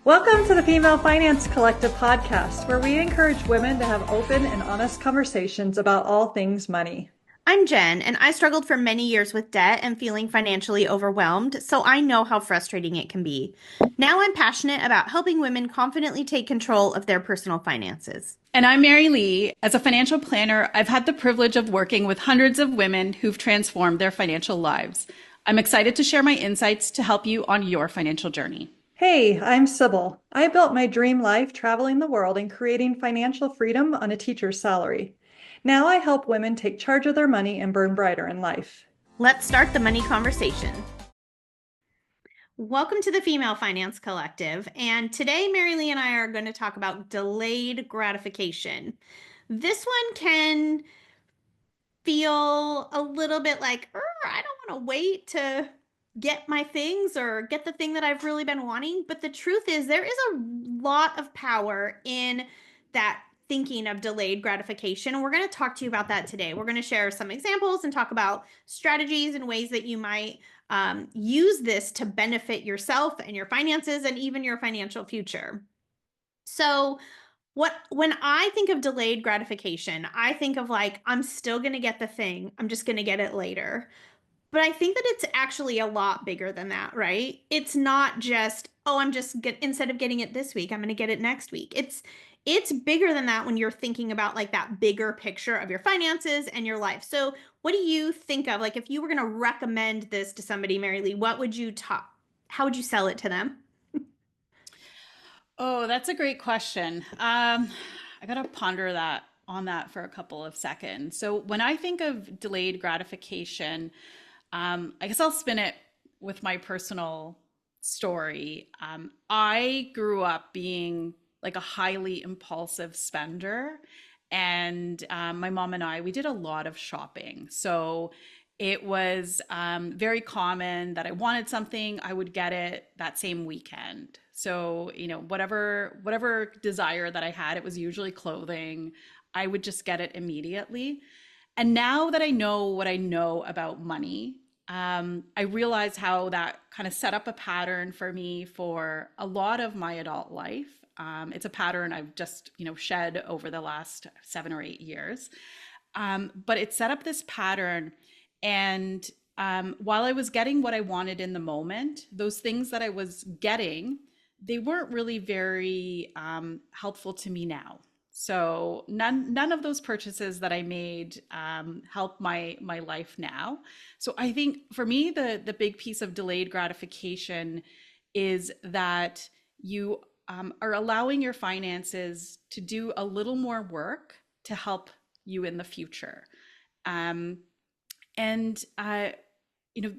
Welcome to the Female Finance Collective podcast, where we encourage women to have open and honest conversations about all things money. I'm Jen, and I struggled for many years with debt and feeling financially overwhelmed, so I know how frustrating it can be. Now I'm passionate about helping women confidently take control of their personal finances. And I'm Meri-Li. As a financial planner, I've had the privilege of working with hundreds of women who've transformed their financial lives. I'm excited to share my insights to help you on your financial journey. Hey, I'm Sybil. I built my dream life traveling the world and creating financial freedom on a teacher's salary. Now I help women take charge of their money and burn brighter in life. Let's start the money conversation. Welcome to the Female Finance Collective, and today Meri-Li and I are going to talk about delayed gratification. This one can feel a little bit like, I don't want to wait to get my things or get the thing that I've really been wanting. But the truth is, there is a lot of power in that thinking of delayed gratification. And we're going to talk to you about that today. We're going to share some examples and talk about strategies and ways that you might use this to benefit yourself and your finances and even your financial future. So when I think of delayed gratification, I think of like, I'm still going to get the thing. I'm just going to get it later. But I think that it's actually a lot bigger than that, right? It's not just, oh, instead of getting it this week, I'm going to get it next week. It's bigger than that when you're thinking about like that bigger picture of your finances and your life. So what do you think of, like, if you were going to recommend this to somebody, Meri-Li, how would you sell it to them? Oh, that's a great question. I gotta ponder that for a couple of seconds. So when I think of delayed gratification, I guess I'll spin it with my personal story. I grew up being like a highly impulsive spender, and my mom and we did a lot of shopping. So it was very common that I wanted something, I would get it that same weekend. So, whatever desire that I had, it was usually clothing. I would just get it immediately. And now that I know what I know about money, I realize how that kind of set up a pattern for me for a lot of my adult life. It's a pattern I've just, shed over the last 7 or 8 years. But it set up this pattern. And while I was getting what I wanted in the moment, those things that I was getting, they weren't really very helpful to me now. So none of those purchases that I made help my life now. So I think for me, the big piece of delayed gratification is that you are allowing your finances to do a little more work to help you in the future. Um, and you know,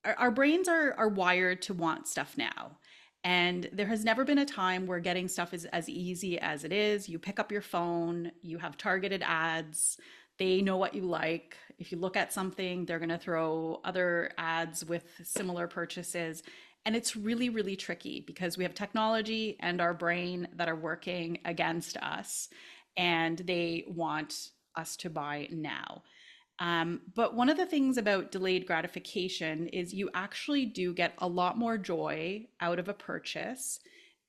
our brains are wired to want stuff now. And there has never been a time where getting stuff is as easy as it is. You pick up your phone, you have targeted ads, they know what you like. If you look at something, they're going to throw other ads with similar purchases. And it's really, really tricky because we have technology and our brain that are working against us, and they want us to buy now. But one of the things about delayed gratification is you actually do get a lot more joy out of a purchase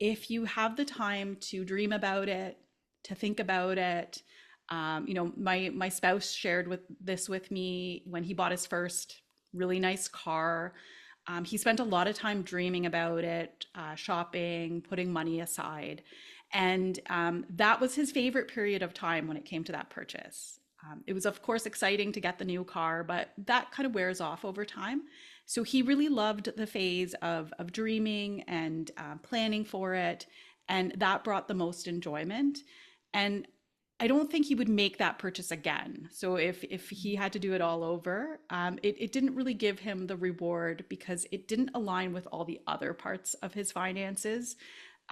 if you have the time to dream about it, to think about it. My spouse shared with me when he bought his first really nice car. He spent a lot of time dreaming about it, shopping, putting money aside. And that was his favorite period of time when it came to that purchase. It was, of course, exciting to get the new car, but that kind of wears off over time. So he really loved the phase of dreaming and planning for it. And that brought the most enjoyment. And I don't think he would make that purchase again. So if he had to do it all over, it didn't really give him the reward because it didn't align with all the other parts of his finances.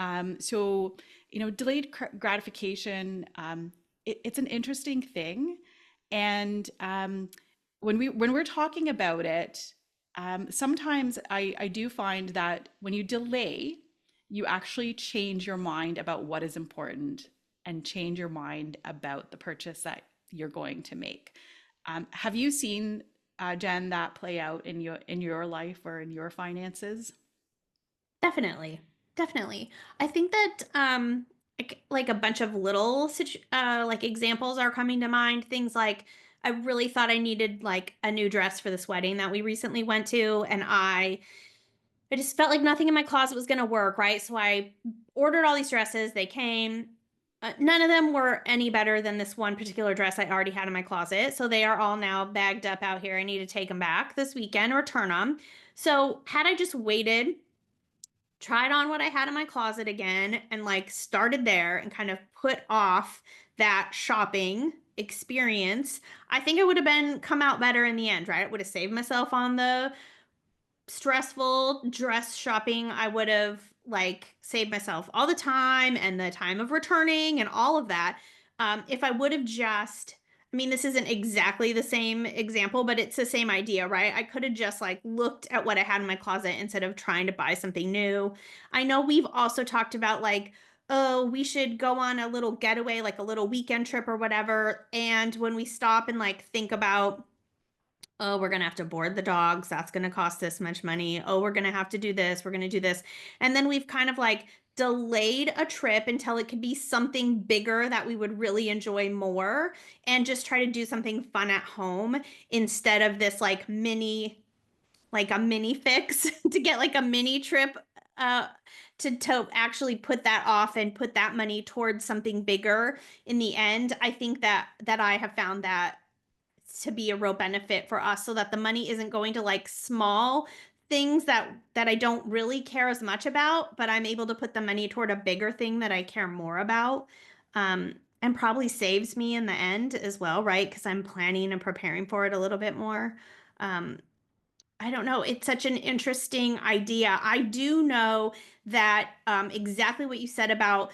Delayed gratification, it's an interesting thing. And when we're talking about it, sometimes I do find that when you delay, you actually change your mind about what is important and change your mind about the purchase that you're going to make. Have you seen, Jen, that play out in your life or in your finances? Definitely. Definitely. I think that like a bunch of little like examples are coming to mind. Things like I really thought I needed like a new dress for this wedding that we recently went to, and I just felt like nothing in my closet was going to work, right? So I ordered all these dresses. They came. None of them were any better than this one particular dress I already had in my closet. So they are all now bagged up out here. I need to take them back this weekend or return them. So had I just waited, tried on what I had in my closet again, and like started there and kind of put off that shopping experience, I think it would have been come out better in the end, right? It would have saved myself on the stressful dress shopping. I would have like saved myself all the time and the time of returning and all of that. If I would have just, I mean, this isn't exactly the same example, but it's the same idea, right? I could have just like looked at what I had in my closet instead of trying to buy something new. I know we've also talked about like, oh, we should go on a little getaway, like a little weekend trip or whatever. And when we stop and like think about, oh, we're going to have to board the dogs. That's going to cost this much money. Oh, we're going to have to do this. We're going to do this. And then we've kind of like delayed a trip until it could be something bigger that we would really enjoy more and just try to do something fun at home instead of this like a mini fix to get like a mini trip uh to actually put that off and put that money towards something bigger in the end. I think that I have found that to be a real benefit for us so that the money isn't going to like small things that I don't really care as much about, but I'm able to put the money toward a bigger thing that I care more about. And probably saves me in the end as well, right? Because I'm planning and preparing for it a little bit more. Um, I don't know. It's such an interesting idea. I do know that exactly what you said about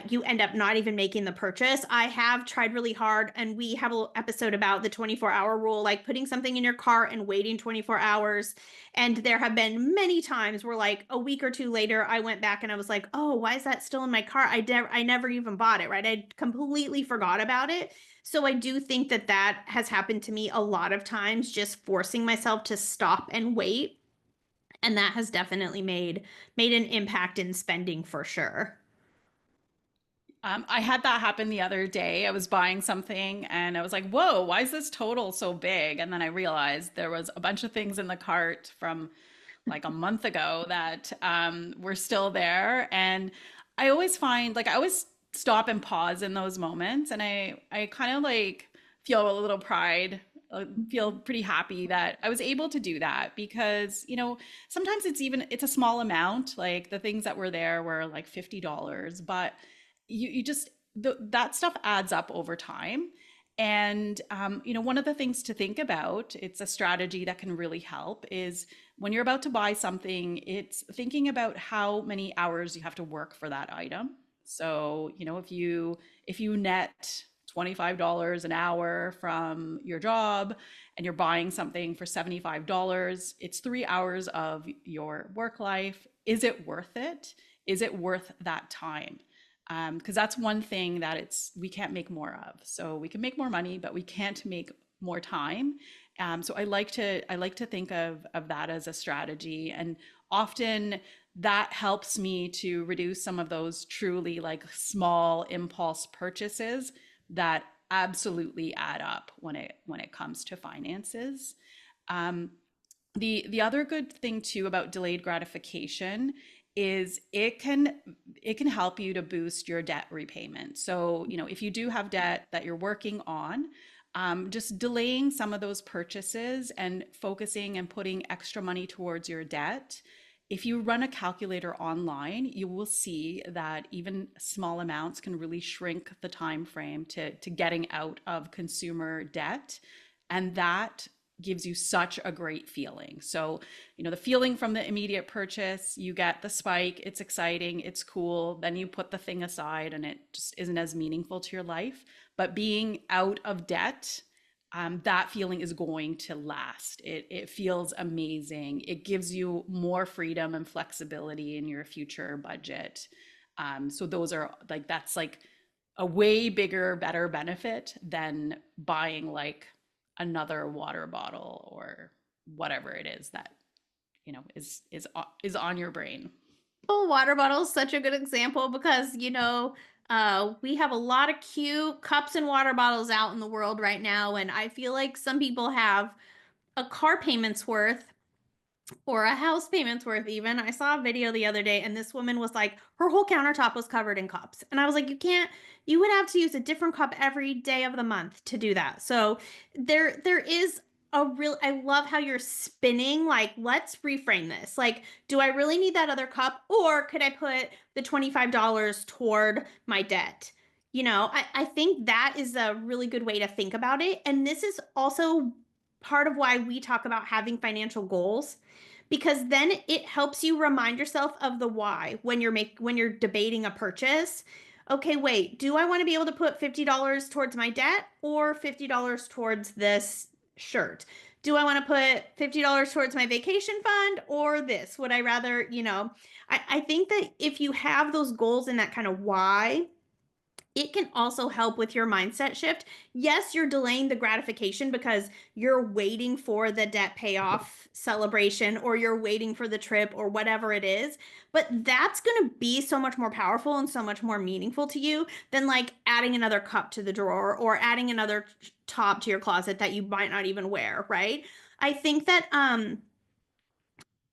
you end up not even making the purchase. I have tried really hard, and we have a little episode about the 24-hour rule, like putting something in your cart and waiting 24 hours. And there have been many times where, like a week or two later, I went back and I was like, "Oh, why is that still in my cart? I never even bought it, right? I completely forgot about it." So I do think that that has happened to me a lot of times, just forcing myself to stop and wait. And that has definitely made an impact in spending for sure. I had that happen the other day. I was buying something and I was like, whoa, why is this total so big? And then I realized there was a bunch of things in the cart from like a month ago that were still there. And I always find, like, I always stop and pause in those moments. And I kind of like feel a little pride, feel pretty happy that I was able to do that because, sometimes it's a small amount. Like the things that were there were like $50, but you just that stuff adds up over time. And one of the things to think about, it's a strategy that can really help, is when you're about to buy something, it's thinking about how many hours you have to work for that item. So, if you net $25 an hour from your job and you're buying something for $75, it's 3 hours of your work life. Is it worth it? Is it worth that time? Because that's one thing that we can't make more of. So we can make more money, but we can't make more time. So I like to think of that as a strategy, and often that helps me to reduce some of those truly like small impulse purchases that absolutely add up when it comes to finances. Um, the other good thing too about delayed gratification is it can help you to boost your debt repayment. So, if you do have debt that you're working on, just delaying some of those purchases and focusing and putting extra money towards your debt. If you run a calculator online, you will see that even small amounts can really shrink the time frame to getting out of consumer debt. And that gives you such a great feeling. So, the feeling from the immediate purchase, you get the spike, it's exciting, it's cool, then you put the thing aside and it just isn't as meaningful to your life. But being out of debt, that feeling is going to last. It feels amazing. It gives you more freedom and flexibility in your future budget. So that's like a way bigger, better benefit than buying like another water bottle or whatever it is that is on your brain. Oh, water bottle is such a good example because, we have a lot of cute cups and water bottles out in the world right now. And I feel like some people have a car payment's worth or a house payment's worth even. I saw a video the other day and this woman was like, her whole countertop was covered in cups. And I was like, you would have to use a different cup every day of the month to do that. So there is I love how you're spinning. Like, let's reframe this. Like, do I really need that other cup? Or could I put the $25 toward my debt? I think that is a really good way to think about it. And this is also part of why we talk about having financial goals, because then it helps you remind yourself of the why when you're debating a purchase. Okay, wait, do I want to be able to put $50 towards my debt or $50 towards this shirt? Do I want to put $50 towards my vacation fund or this? Would I rather, I think that if you have those goals and that kind of why, it can also help with your mindset shift. Yes, you're delaying the gratification because you're waiting for the debt payoff celebration or you're waiting for the trip or whatever it is, but that's going to be so much more powerful and so much more meaningful to you than like adding another cup to the drawer or adding another top to your closet that you might not even wear, right? I think that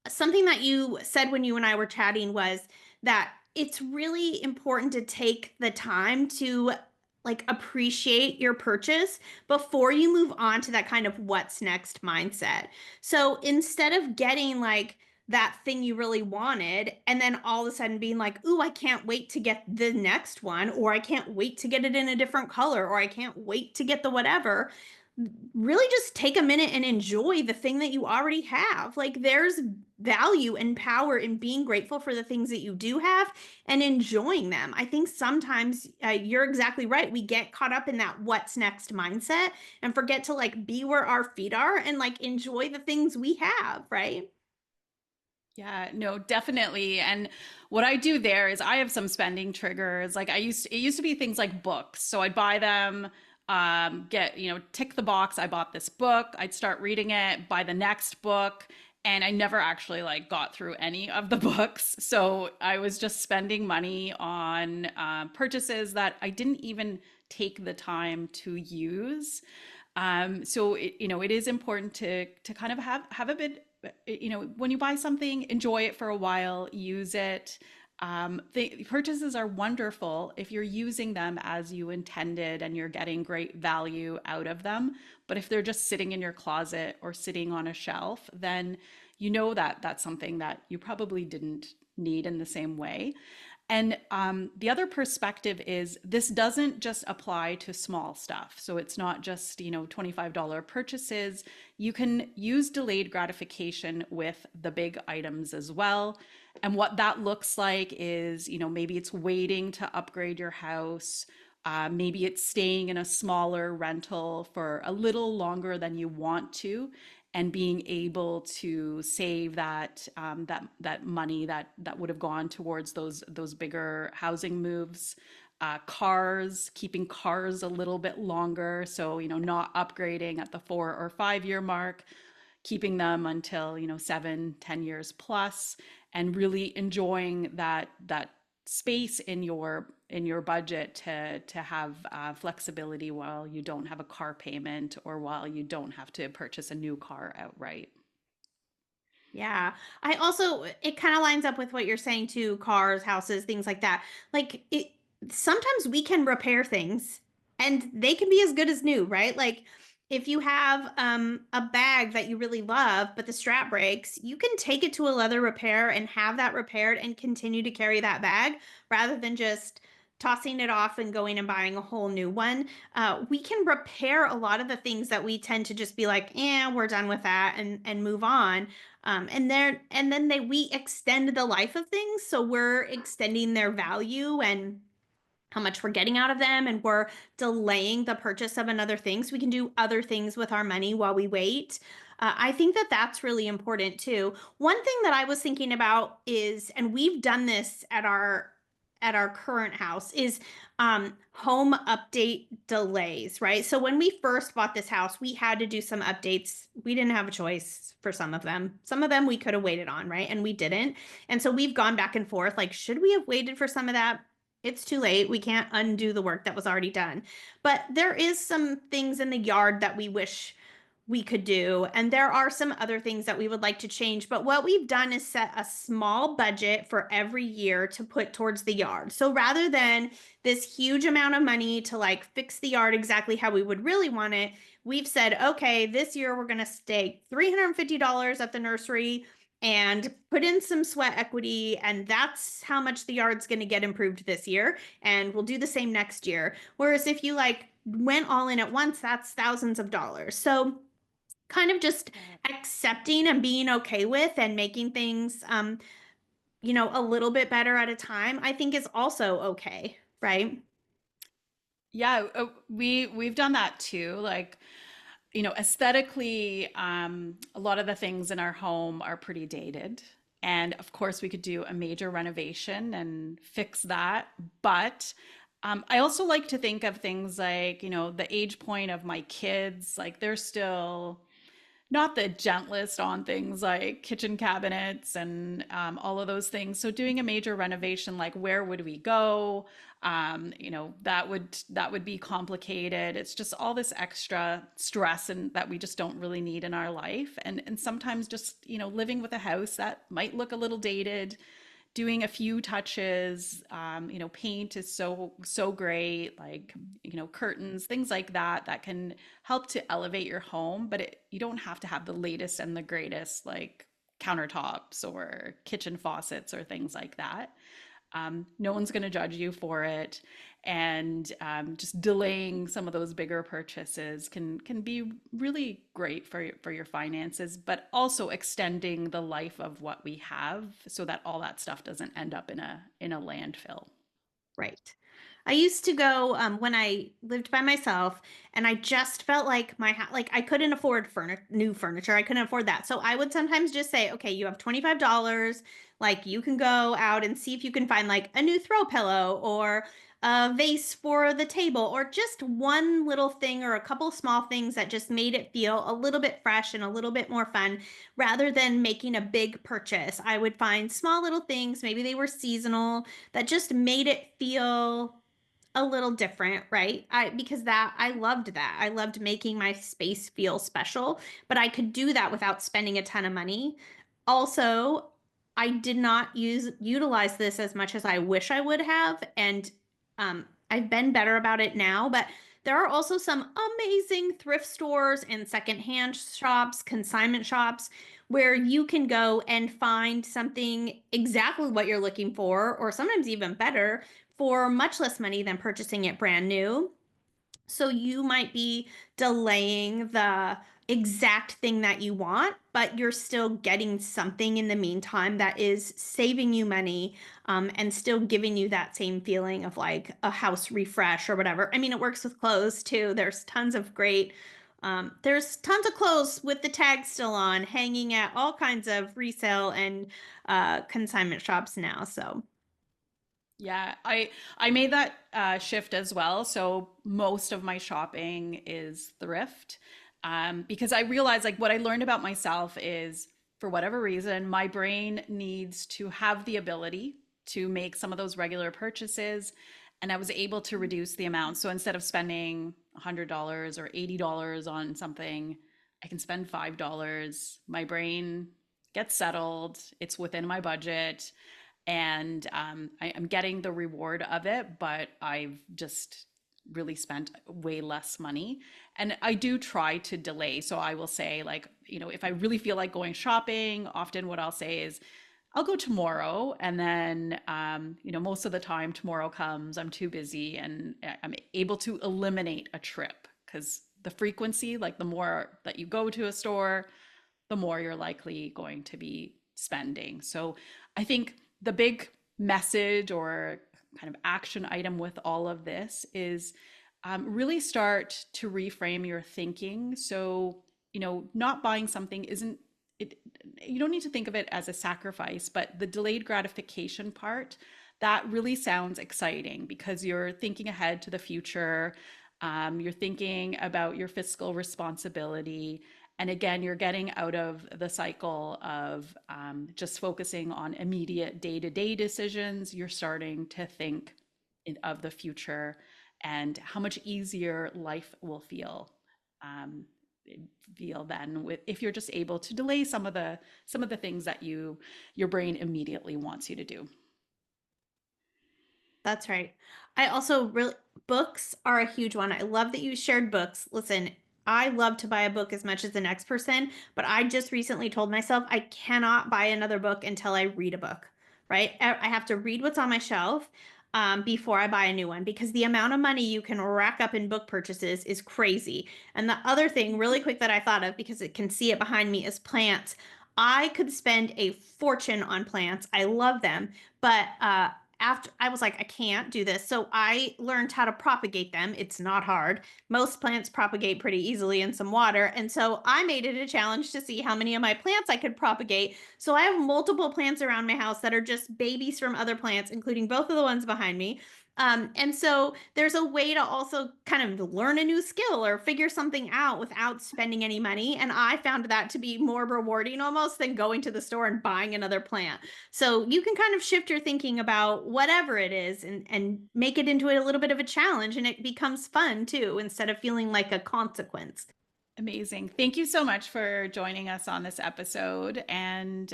something that you said when you and I were chatting was that it's really important to take the time to like appreciate your purchase before you move on to that kind of what's next mindset. So instead of getting like that thing you really wanted and then all of a sudden being like, "Ooh, I can't wait to get the next one," or "I can't wait to get it in a different color," or "I can't wait to get the whatever," really just take a minute and enjoy the thing that you already have. Like, there's value and power in being grateful for the things that you do have and enjoying them. I think sometimes you're exactly right. We get caught up in that what's next mindset and forget to like be where our feet are and like enjoy the things we have, right? Yeah, no, definitely. And what I do there is I have some spending triggers. Like it used to be things like books. So I'd buy them, tick the box. I bought this book. I'd start reading it, buy the next book. And I never actually like got through any of the books. So I was just spending money on purchases that I didn't even take the time to use. It is important to kind of have a bit, when you buy something, enjoy it for a while, use it. The purchases are wonderful if you're using them as you intended and you're getting great value out of them. But if they're just sitting in your closet or sitting on a shelf, then you know that that's something that you probably didn't need in the same way. And the other perspective is this doesn't just apply to small stuff. So it's not just, $25 purchases. You can use delayed gratification with the big items as well. And what that looks like is, maybe it's waiting to upgrade your house. Maybe it's staying in a smaller rental for a little longer than you want to, and being able to save that money that would have gone towards those bigger housing moves. Cars, keeping cars a little bit longer, so not upgrading at the 4 or 5 year mark, keeping them until 7, 10 years plus, and really enjoying that space in your budget to have flexibility while you don't have a car payment or while you don't have to purchase a new car outright. Yeah. I also, it kind of lines up with what you're saying too, cars, houses, things like that. Like sometimes we can repair things and they can be as good as new, right? Like if you have a bag that you really love, but the strap breaks, you can take it to a leather repair and have that repaired and continue to carry that bag rather than just tossing it off and going and buying a whole new one. We can repair a lot of the things that we tend to just be like, "Yeah, we're done with that," and move on. And then we extend the life of things, so we're extending their value and how much we're getting out of them, and we're delaying the purchase of another thing so we can do other things with our money while we wait. I think that that's really important too. One thing that I was thinking about is, and we've done this at our current house is home update delays, right? So when we first bought this house, we had to do some updates. We didn't have a choice for some of them. Some of them we could have waited on, right? And we didn't. And so we've gone back and forth, like, should we have waited for some of that? It's too late. We can't undo the work that was already done. But there is some things in the yard that we wish we could do. And there are some other things that we would like to change. But what we've done is set a small budget for every year to put towards the yard. So rather than this huge amount of money to like fix the yard exactly how we would really want it, we've said, okay, this year we're going to stake $350 at the nursery and put in some sweat equity. And that's how much the yard's going to get improved this year. And we'll do the same next year. Whereas if you like went all in at once, that's thousands of dollars. So kind of just accepting and being okay with and making things a little bit better at a time, I think is also okay, right? Yeah, we've done that too. Like, aesthetically, a lot of the things in our home are pretty dated. And of course, we could do a major renovation and fix that. But I also like to think of things like, the age point of my kids, like they're still not the gentlest on things like kitchen cabinets and all of those things. So doing a major renovation, like where would we go? That would be complicated. It's just all this extra stress and that we just don't really need in our life. And sometimes just living with a house that might look a little dated, doing a few touches, paint is so great, like, curtains, things like that, that can help to elevate your home, but you don't have to have the latest and the greatest, like countertops or kitchen faucets or things like that. No one's going to judge you for it. And just delaying some of those bigger purchases can be really great for your finances, but also extending the life of what we have so that all that stuff doesn't end up in a landfill. Right. I used to go when I lived by myself, and I just felt like like I couldn't afford new furniture. I couldn't afford that. So I would sometimes just say, okay, you have $25. Like you can go out and see if you can find like a new throw pillow or a vase for the table or just one little thing or a couple small things that just made it feel a little bit fresh and a little bit more fun rather than making a big purchase. I would find small little things, maybe they were seasonal, that just made it feel a little different, right? Because that I loved that. I loved making my space feel special, but I could do that without spending a ton of money. Also, I did not utilize this as much as I wish I would have, and I've been better about it now, but there are also some amazing thrift stores and secondhand shops, consignment shops where you can go and find something exactly what you're looking for, or sometimes even better, for much less money than purchasing it brand new. So you might be delaying the exact thing that you want, but you're still getting something in the meantime that is saving you money, and still giving you that same feeling of like a house refresh or whatever. I mean, it works with clothes too. There's tons of clothes with the tag still on, hanging at all kinds of resale and consignment shops now. So Yeah, I made that shift as well. So most of my shopping is thrift, because I realized like what I learned about myself is for whatever reason, my brain needs to have the ability to make some of those regular purchases, and I was able to reduce the amount. So instead of spending $100 or $80 on something, I can spend $5. My brain gets settled. It's within my budget, and I'm getting the reward of it, but I've just really spent way less money. And I do try to delay. So I will say, like, if I really feel like going shopping, often what I'll say is, I'll go tomorrow. And then, most of the time tomorrow comes, I'm too busy and I'm able to eliminate a trip because the frequency, like the more that you go to a store, the more you're likely going to be spending. So I think the big message or kind of action item with all of this is really start to reframe your thinking. So, not buying something isn't it, you don't need to think of it as a sacrifice, but the delayed gratification part, that really sounds exciting because you're thinking ahead to the future. You're thinking about your fiscal responsibility. And again, you're getting out of the cycle of just focusing on immediate day to day decisions. You're starting to think of the future and how much easier life will um, feel then with if you're just able to delay some of the things that your brain immediately wants you to do. That's right. I also really, books are a huge one. I love that you shared books. Listen, I love to buy a book as much as the next person, but I just recently told myself I cannot buy another book until I read a book, right? I have to read what's on my shelf before I buy a new one because the amount of money you can rack up in book purchases is crazy. And the other thing, really quick, that I thought of because it can see it behind me is plants. I could spend a fortune on plants. I love them, but after I was like, I can't do this. So I learned how to propagate them. It's not hard. Most plants propagate pretty easily in some water. And so I made it a challenge to see how many of my plants I could propagate. So I have multiple plants around my house that are just babies from other plants, including both of the ones behind me. And so there's a way to also kind of learn a new skill or figure something out without spending any money. And I found that to be more rewarding almost than going to the store and buying another plant. So you can kind of shift your thinking about whatever it is and make it into a little bit of a challenge and it becomes fun too, instead of feeling like a consequence. Amazing. Thank you so much for joining us on this episode. And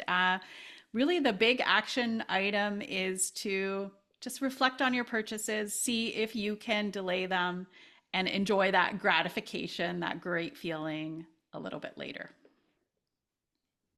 really, the big action item is to just reflect on your purchases, see if you can delay them, and enjoy that gratification, that great feeling a little bit later.